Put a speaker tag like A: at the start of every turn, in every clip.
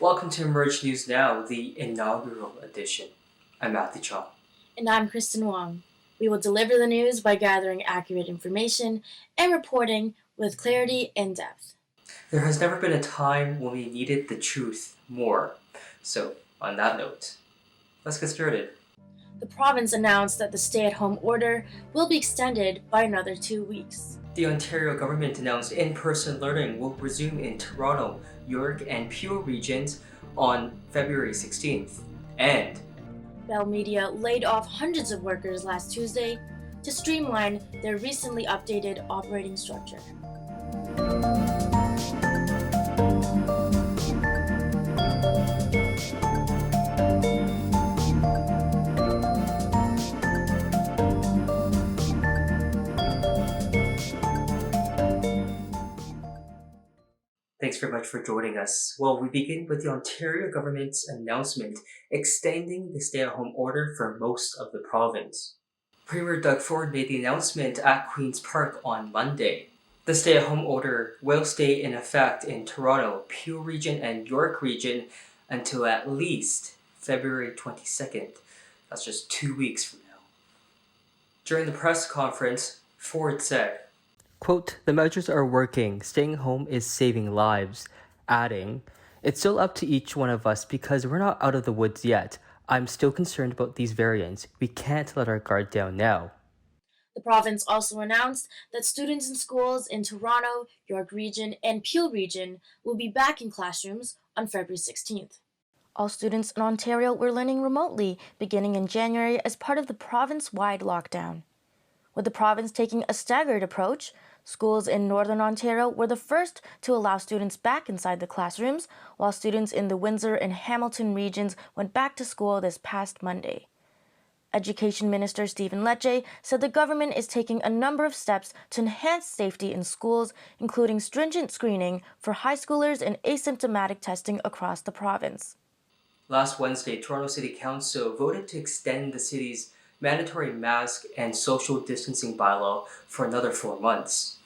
A: Welcome to Emerge News Now, the inaugural edition. I'm Matthew Chong.
B: And I'm Kristen Wong. We will deliver the news by gathering accurate information and reporting with clarity and depth.
A: There has never been a time when we needed the truth more. So, on that note, let's get started.
B: The province announced that the stay at home order will be extended by another 2 weeks.
A: The Ontario government announced in person learning will resume in Toronto, York, and Peel regions on February 16th. And
B: Bell Media laid off hundreds of workers last Tuesday to streamline their recently updated operating structure.
A: thanks very much for joining us. Well, we begin with the Ontario government's announcement extending the stay at home order for most of the province. Premier Doug Ford made the announcement at Queen's Park on Monday. The stay at home order will stay in effect in Toronto, Peel region, and York region until at least February 22nd. That's just 2 weeks from now. During the press conference, Ford said, quote, "The measures are working. Staying home is saving lives," adding, "It's still up to each one of us because we're not out of the woods yet. I'm still concerned about these variants. We can't let our guard down now."
B: The province also announced that students in schools in Toronto, York Region, and Peel Region will be back in classrooms on February 16th. All students in Ontario were learning remotely beginning in January as part of the province-wide lockdown. With the province taking a staggered approach, schools in Northern Ontario were the first to allow students back inside the classrooms, while students in the Windsor and Hamilton regions went back to school this past Monday. Education Minister Stephen Lecce said the government is taking a number of steps to enhance safety in schools, including stringent screening for high schoolers and asymptomatic testing across the province. Last Wednesday, Toronto City Council voted to extend the city's mandatory mask and social distancing bylaw for another 4 months.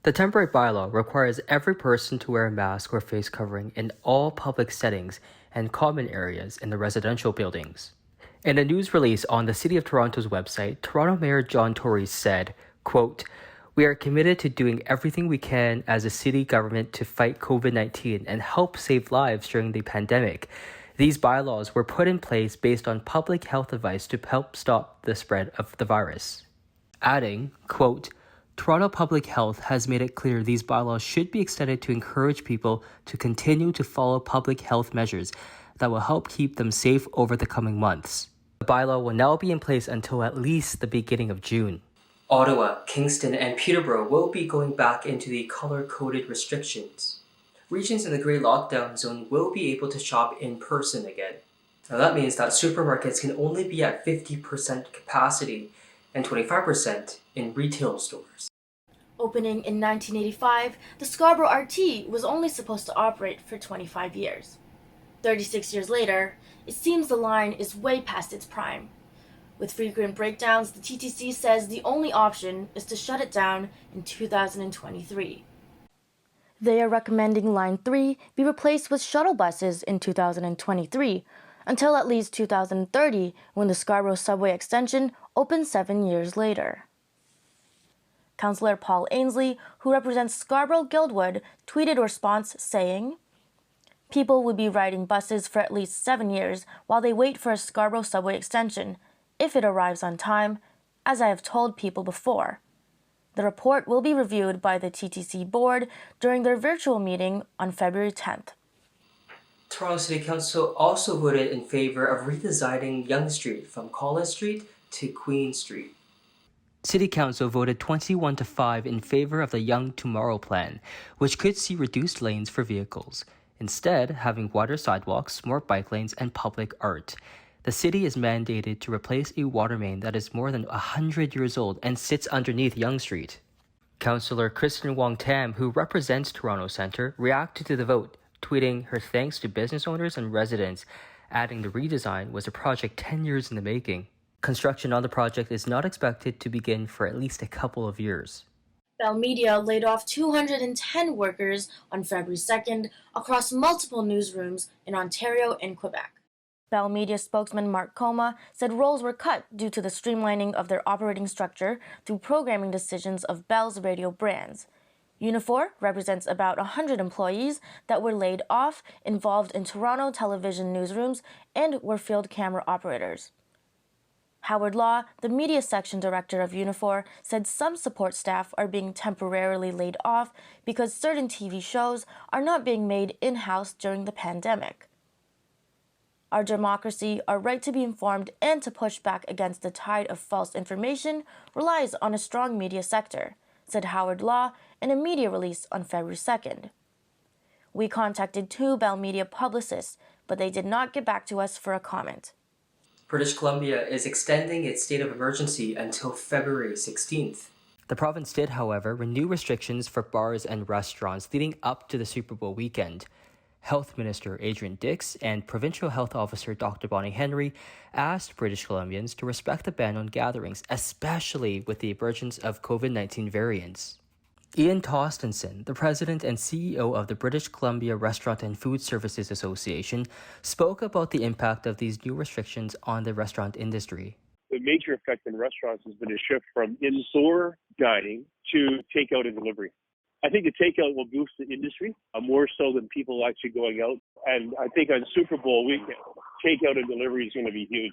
B: The temporary bylaw requires every person to wear a mask or face covering in all public settings and common areas in the residential buildings. In a news release on the City of Toronto's website, Toronto Mayor John Tory said, quote, "We are committed to doing everything we can as a city government to fight COVID-19 and help save lives during the pandemic. These bylaws were put in place based on public health advice to help stop the spread of the virus." Adding, quote, "Toronto Public Health has made it clear these bylaws should be extended to encourage people to continue to follow public health measures that will help keep them safe over the coming months. The bylaw will now be in place until at least the beginning of June. Ottawa, Kingston, and Peterborough will be going back into the color-coded restrictions. Regions in the grey lockdown zone will be able to shop in person again. Now that means that supermarkets can only be at 50% capacity and 25% in retail stores. Opening in 1985, the Scarborough RT was only supposed to operate for 25 years. 36 years later, it seems the line is way past its prime. With frequent breakdowns, the TTC says the only option is to shut it down in 2023. They are recommending Line 3 be replaced with shuttle buses in 2023, until at least 2030, when the Scarborough subway extension opens 7 years later. Councillor Paul Ainsley, who represents Scarborough Guildwood, tweeted a response saying, "People will be riding buses for at least 7 years while they wait for a Scarborough subway extension, if it arrives on time, as I have told people before. The report will be reviewed by the TTC board during their virtual meeting on February 10th. Toronto City Council also voted in favor of redesigning Yonge Street from Collins Street to Queen Street. City Council voted 21 to 5 in favor of the Young Tomorrow plan, which could see reduced lanes for vehicles, instead having wider sidewalks, more bike lanes, and public art. The city is mandated to replace a water main that is more than 100 years old and sits underneath Yonge Street. Councillor Kristen Wong Tam, who represents Toronto Centre, reacted to the vote, tweeting her thanks to business owners and residents, adding the redesign was a project 10 years in the making. Construction on the project is not expected to begin for at least a couple of years. Bell Media laid off 210 workers on February 2nd across multiple newsrooms in Ontario and Quebec. Bell Media spokesman Mark Coma said roles were cut due to the streamlining of their operating structure through programming decisions of Bell's radio brands. Unifor represents about 100 employees that were laid off, involved in Toronto television newsrooms, and were field camera operators. Howard Law, the media section director of Unifor, said some support staff are being temporarily laid off because certain TV shows are not being made in-house during the pandemic. Our democracy, our right to be informed and to push back against the tide of false information relies on a strong media sector, said Howard Law in a media release on February 2nd. We contacted 2 Bell Media publicists, but they did not get back to us for a comment.
A: British Columbia is extending its state of emergency until February 16th. The province did, however, renew restrictions for bars and restaurants leading up to the Super Bowl weekend. Health Minister Adrian Dix and Provincial Health Officer Dr. Bonnie Henry asked British Columbians to respect the ban on gatherings, especially with the emergence of COVID-19 variants. Ian Tostenson, the president and CEO of the British Columbia Restaurant and Food Services Association, spoke about the impact of these new restrictions on the restaurant industry.
C: The major effect in restaurants has been a shift from in-store dining to takeout and delivery. I think the takeout will boost the industry more so than people actually going out. And I think on Super Bowl weekend, takeout and delivery is going to be huge.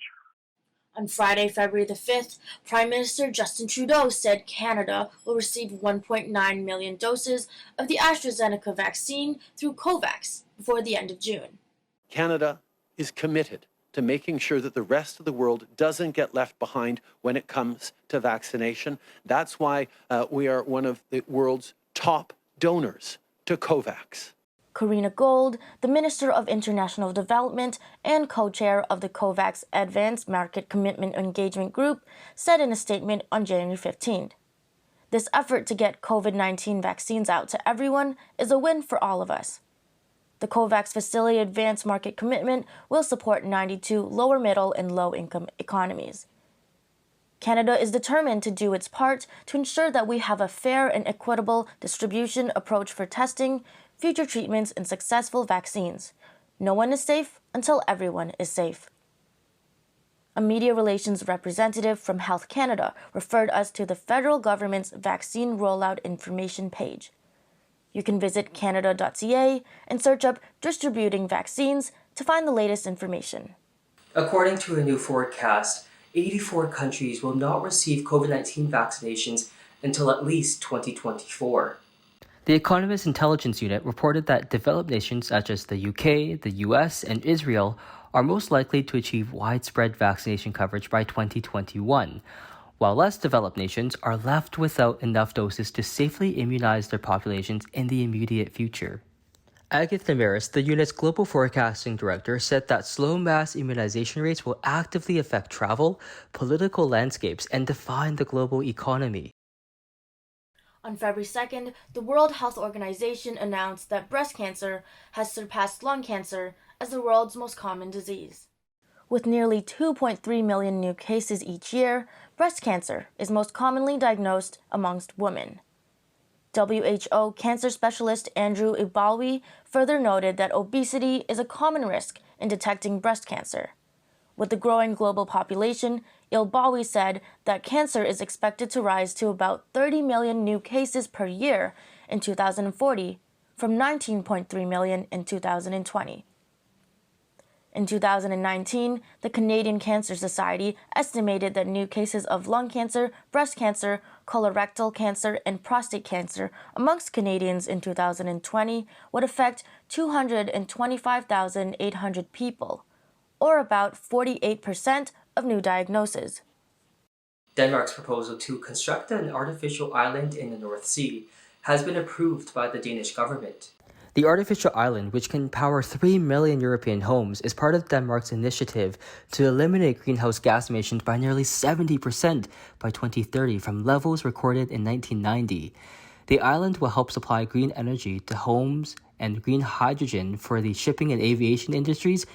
B: On Friday, February the 5th, Prime Minister Justin Trudeau said Canada will receive 1.9 million doses of the AstraZeneca vaccine through COVAX before the end of June.
D: Canada is committed to making sure that the rest of the world doesn't get left behind when it comes to vaccination. That's why we are one of the world's top donors to COVAX.
B: Karina Gold, the Minister of International Development and co-chair of the COVAX Advanced Market Commitment Engagement Group, said in a statement on January 15th. This effort to get COVID-19 vaccines out to everyone is a win for all of us. The COVAX Facility Advanced Market Commitment will support 92 lower middle and low-income economies. Canada is determined to do its part to ensure that we have a fair and equitable distribution approach for testing, future treatments, and successful vaccines. No one is safe until everyone is safe. A media relations representative from Health Canada referred us to the federal government's vaccine rollout information page. You can visit canada.ca and search up distributing vaccines to find the latest information.
A: According to a new forecast, 84 countries will not receive COVID-19 vaccinations until at least 2024. The Economist Intelligence Unit reported that developed nations such as the UK, the US, and Israel are most likely to achieve widespread vaccination coverage by 2021, while less developed nations are left without enough doses to safely immunize their populations in the immediate future. Agatha Maris, the unit's global forecasting director, said that slow mass immunization rates will actively affect travel, political landscapes, and define the global economy.
B: On February 2nd, the World Health Organization announced that breast cancer has surpassed lung cancer as the world's most common disease. With nearly 2.3 million new cases each year, breast cancer is most commonly diagnosed amongst women. WHO cancer specialist Andrew Ibalwi further noted that obesity is a common risk in detecting breast cancer. With the growing global population, Ibalwi said that cancer is expected to rise to about 30 million new cases per year in 2040 from 19.3 million in 2020. In 2019, the Canadian Cancer Society estimated that new cases of lung cancer, breast cancer, colorectal cancer, and prostate cancer amongst Canadians in 2020 would affect 225,800 people, or about 48% of new diagnoses.
A: Denmark's proposal to construct an artificial island in the North Sea has been approved by the Danish government. The artificial island, which can power 3 million European homes, is part of Denmark's initiative to eliminate greenhouse gas emissions by nearly 70% by 2030 from levels recorded in 1990. The island will help supply green energy to homes and green hydrogen for the shipping and aviation industries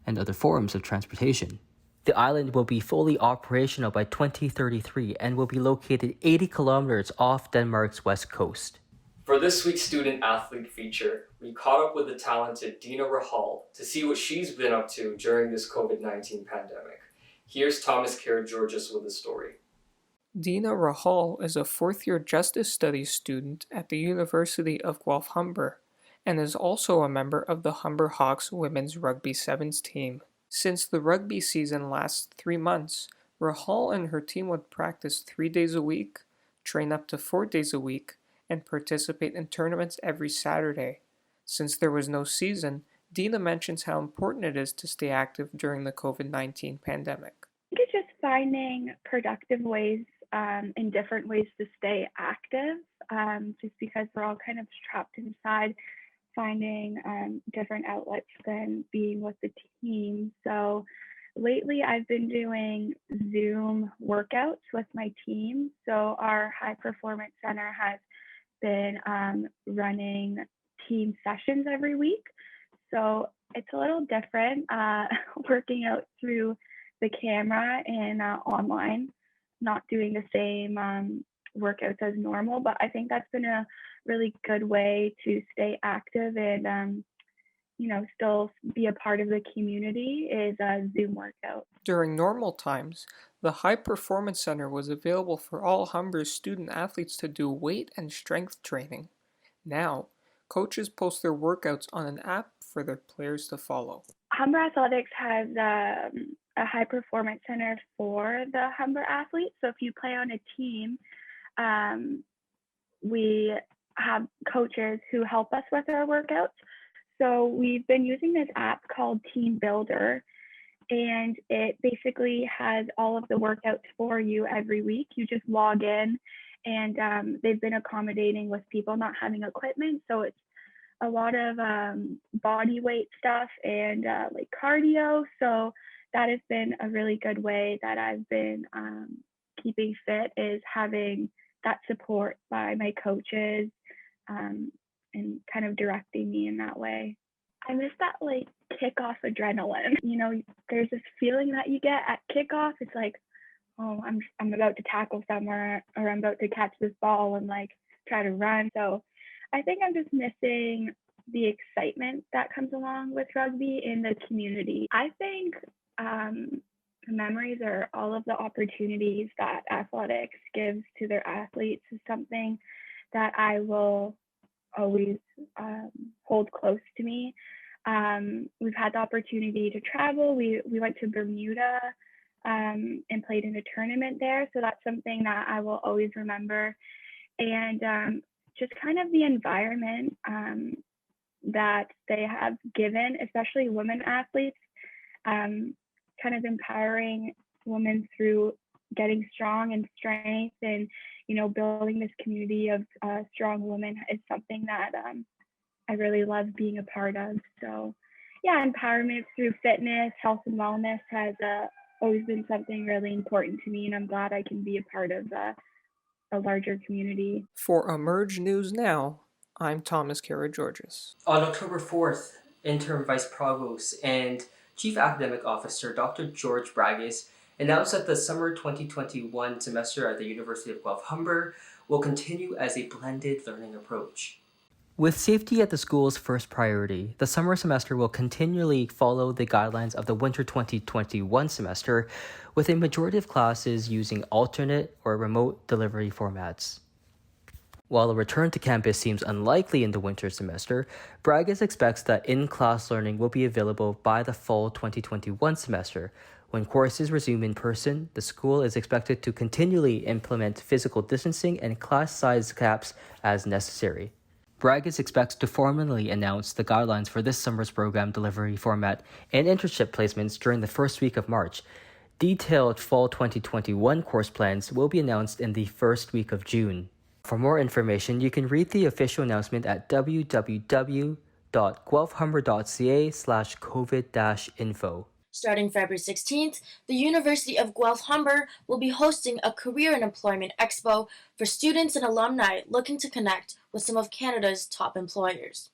A: and other forms of transportation. The island will be fully operational by 2033 and will be located 80 kilometers off Denmark's west coast. For this week's student athlete feature, we caught up with the talented Dina Rahal to see what she's been up to during this COVID-19 pandemic. Here's Thomas Karageorgis with the story.
E: Dina Rahal is a fourth-year Justice Studies student at the University of Guelph Humber and is also a member of the Humber Hawks women's rugby sevens team. Since the rugby season lasts 3 months, Rahal and her team would practice 3 days a week, train up to 4 days a week, and participate in tournaments every Saturday. Since there was no season, Dina mentions how important it is to stay active during the COVID-19 pandemic.
F: I think it's just finding productive ways and different ways to stay active, just because we're all kind of trapped inside, finding different outlets than being with the team. So lately I've been doing Zoom workouts with my team. So our high performance center has been running team sessions every week. So it's a little different working out through the camera and online, not doing the same workouts as normal, but I think that's been a really good way to stay active and still be a part of the community is a Zoom workout.
E: During normal times, the High Performance Center was available for all Humber's student athletes to do weight and strength training. Now, coaches post their workouts on an app for their players to follow.
F: Humber Athletics has a high performance center for the Humber athletes. So if you play on a team, we have coaches who help us with our workouts. So we've been using this app called Team Builder, and it basically has all of the workouts for you every week. You just log in, and they've been accommodating with people not having equipment. So it's a lot of body weight stuff and like cardio. So that has been a really good way that I've been keeping fit, is having that support by my coaches and kind of directing me in that way. I miss that like kickoff adrenaline. There's this feeling that you get at kickoff. It's like, oh, I'm about to tackle somewhere, or I'm about to catch this ball and like try to run. So I think I'm just missing the excitement that comes along with rugby in the community. I think the memories or all of the opportunities that athletics gives to their athletes is something that I will always hold close to me. We've had the opportunity to travel. We went to Bermuda and played in a tournament there. So that's something that I will always remember. And just kind of the environment that they have given, especially women athletes, kind of empowering women through getting strong and strength and, building this community of strong women is something that I really love being a part of. So yeah, empowerment through fitness, health and wellness has always been something really important to me, and I'm glad I can be a part of a larger community.
E: For Emerge News Now, I'm Thomas Karageorgis.
A: On October 4th, Interim Vice Provost and Chief Academic Officer Dr. George Bragas announced that the summer 2021 semester at the University of Guelph Humber will continue as a blended learning approach. With safety at the school's first priority, the summer semester will continually follow the guidelines of the winter 2021 semester, with a majority of classes using alternate or remote delivery formats. While a return to campus seems unlikely in the winter semester, Bragas expects that in-class learning will be available by the fall 2021 semester. When courses resume in person, the school is expected to continually implement physical distancing and class size caps as necessary. Bragas expects to formally announce the guidelines for this summer's program delivery format and internship placements during the first week of March. Detailed fall 2021 course plans will be announced in the first week of June. For more information, you can read the official announcement at www.guelphumber.ca/covid-info.
B: Starting February 16th, the University of Guelph Humber will be hosting a Career and Employment Expo for students and alumni looking to connect with some of Canada's top employers.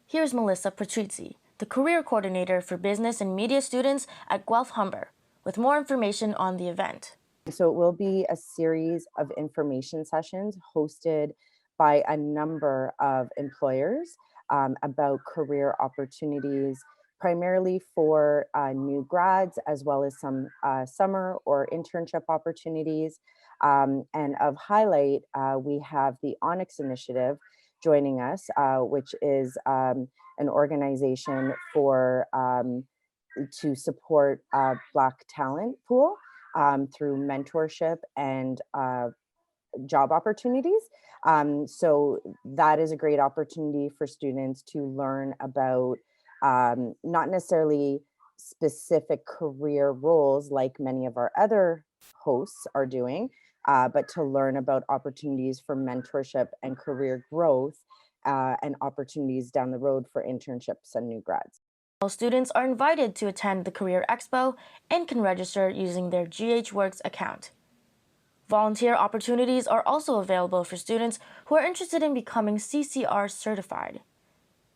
B: Here's Melissa Patrizzi, the Career Coordinator for Business and Media students at Guelph Humber, with more information on the event.
G: So it will be a series of information sessions hosted by a number of employers about career opportunities, primarily for new grads, as well as some summer or internship opportunities. And of highlight, we have the Onyx Initiative joining us, which is an organization for to support Black talent pool through mentorship and job opportunities. So that is a great opportunity for students to learn about not necessarily specific career roles like many of our other hosts are doing, but to learn about opportunities for mentorship and career growth and opportunities down the road for internships and new grads.
B: All students are invited to attend the Career Expo and can register using their GHWorks account. Volunteer opportunities are also available for students who are interested in becoming CCR certified.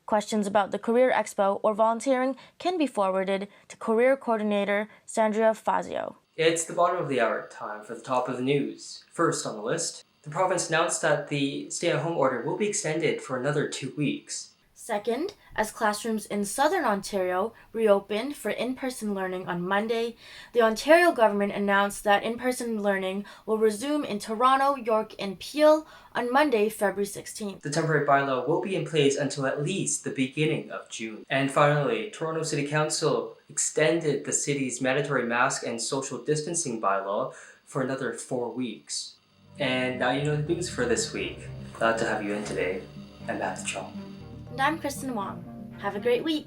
B: Questions about the Career Expo or volunteering can be forwarded to Career Coordinator Sandra Fazio.
A: It's the bottom of the hour, time for the top of the news. First on the list, the province announced that the stay-at-home order will be extended for another 2 weeks.
B: Second, as classrooms in Southern Ontario reopened for in-person learning on Monday, the Ontario government announced that in-person learning will resume in Toronto, York, and Peel on Monday, February 16th.
A: The temporary bylaw will be in place until at least the beginning of June. And finally, Toronto City Council extended the city's mandatory mask and social distancing bylaw for another 4 weeks. And now you know the news for this week. Glad to have you in today. I'm Matt Chong.
B: And I'm Kristen Wong. Have a great week.